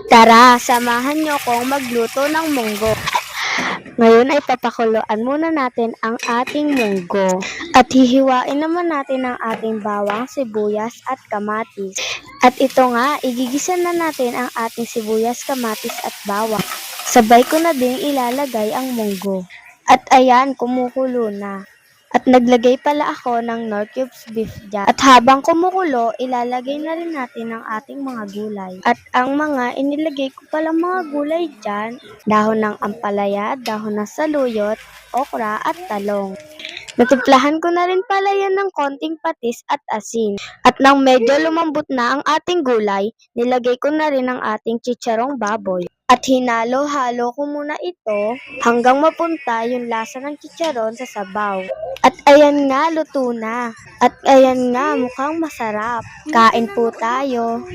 Tara, samahan niyo akong magluto ng munggo. Ngayon ay papakuluan muna natin ang ating munggo. At hihiwain naman natin ang ating bawang, sibuyas at kamatis. At ito nga, igigisa na natin ang ating sibuyas, kamatis at bawang. Sabay ko na din ilalagay ang munggo. At ayan, kumukulo na. At naglagay pala ako ng Knorr Cubes beef dyan. At habang kumukulo, ilalagay na rin natin ang ating mga gulay. At ang mga inilagay ko palang mga gulay dyan, dahon ng ampalaya, dahon ng saluyot, okra at talong. Natimplahan ko na rin pala yan ng konting patis at asin. At nang medyo lumambot na ang ating gulay, nilagay ko na rin ang ating chicharong baboy. At hinalo-halo ko muna ito hanggang mapunta yung lasa ng chicharon sa sabaw. At ayan nga, luto na. At ayan nga, mukhang masarap. Kain po tayo.